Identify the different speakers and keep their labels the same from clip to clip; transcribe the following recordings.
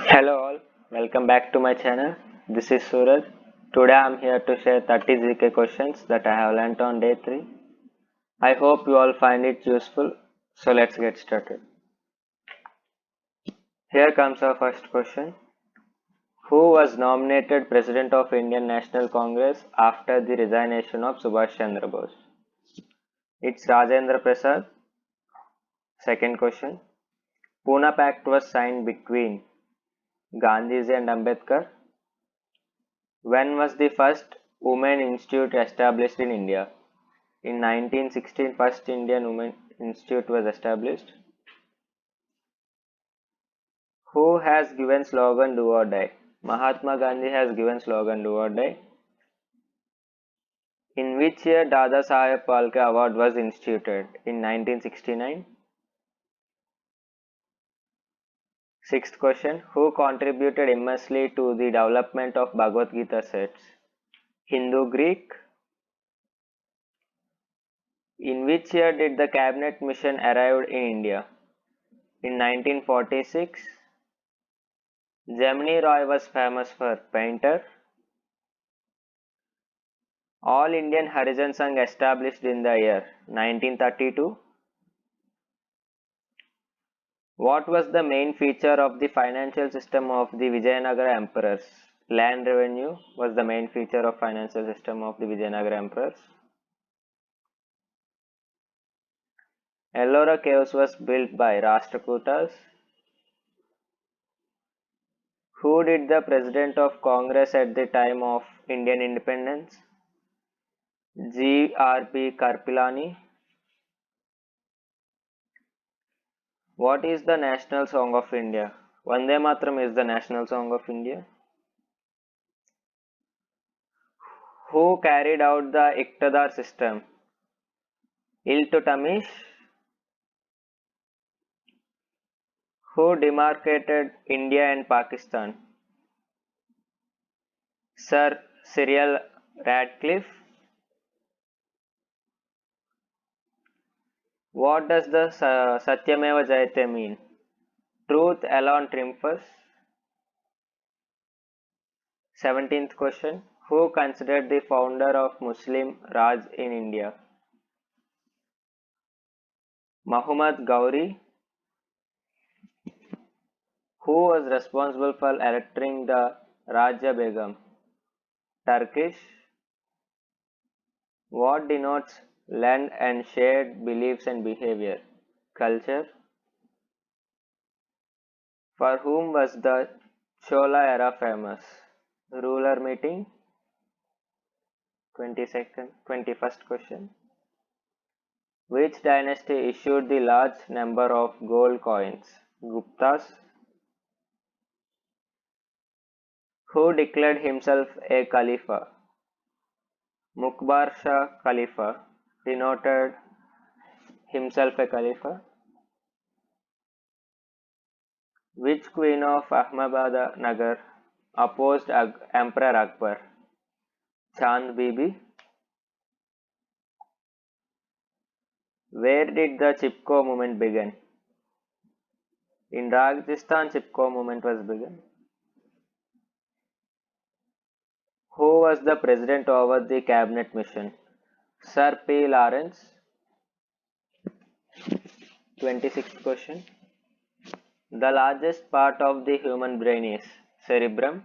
Speaker 1: Hello all, welcome back to my channel. This is Suraj. Today I am here to share 30 GK questions that I have learnt on day 3. I hope you all find it useful. So let's get started. Here comes our first question. Who was nominated President of Indian National Congress after the resignation of Subhash Chandra Bose? It's Rajendra Prasad. Second question. Pune Pact was signed between Gandhiji and Ambedkar. When was the first Women Institute established in India? In 1916, first Indian Women Institute was established. Who has given slogan "Do or Die"? Mahatma Gandhi has given slogan "Do or Die." In which year Dada Saheb Phalke Award was instituted? In 1969. Sixth question. Who contributed immensely to the development of Bhagavad Gita sets? Hindu Greek. In which year did the cabinet mission arrive in India? In 1946. Gemini Roy was famous for painter. All Indian Harijan Sangh established in the year 1932. What was the main feature of the financial system of the Vijayanagara emperors? Land revenue was the main feature of financial system of the Vijayanagara emperors. Ellora Caves was built by Rashtrakutas. Who did the president of Congress at the time of Indian independence? G.R.P. Karpilani. What is the national song of India? Vande Mataram is the national song of India. Who carried out the Iqtidar system? Iltutmish. Who demarcated India and Pakistan? Sir Cyril Radcliffe. What does the Satyameva Jayate mean? Truth alone triumphs. 17th question. Who considered the founder of Muslim Raj in India? Muhammad Gauri. Who was responsible for electing the Raja Begum? Turkish. What denotes land and shared beliefs and behavior? Culture. For whom was the Chola era famous? Ruler meeting. 21st question. Which dynasty issued the large number of gold coins? Guptas. Who declared himself a Khalifa? Mukbar Shah Khalifa denoted himself a Khalifa. Which queen of Ahmednagar opposed Emperor Akbar? Chand Bibi. Where did the Chipko movement begin? In Rajasthan, Chipko movement was begun. Who was the president over the cabinet mission? Sir P. Lawrence. 26th question. The largest part of the human brain is cerebrum.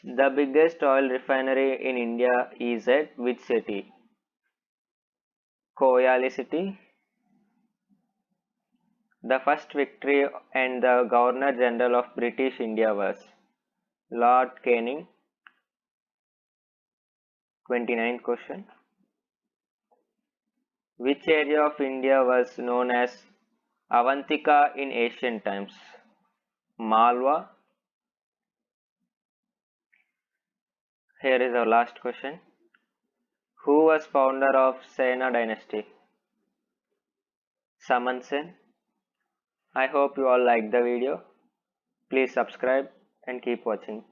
Speaker 1: The biggest oil refinery in India is at which city? Koyali city. The first victory and the Governor General of British India was Lord Canning. 29th question. Which area of India was known as Avantika in ancient times? Malwa. Here is our last question. Who was founder of Sena dynasty? Saman Sen. I hope you all liked the video. Please subscribe and keep watching.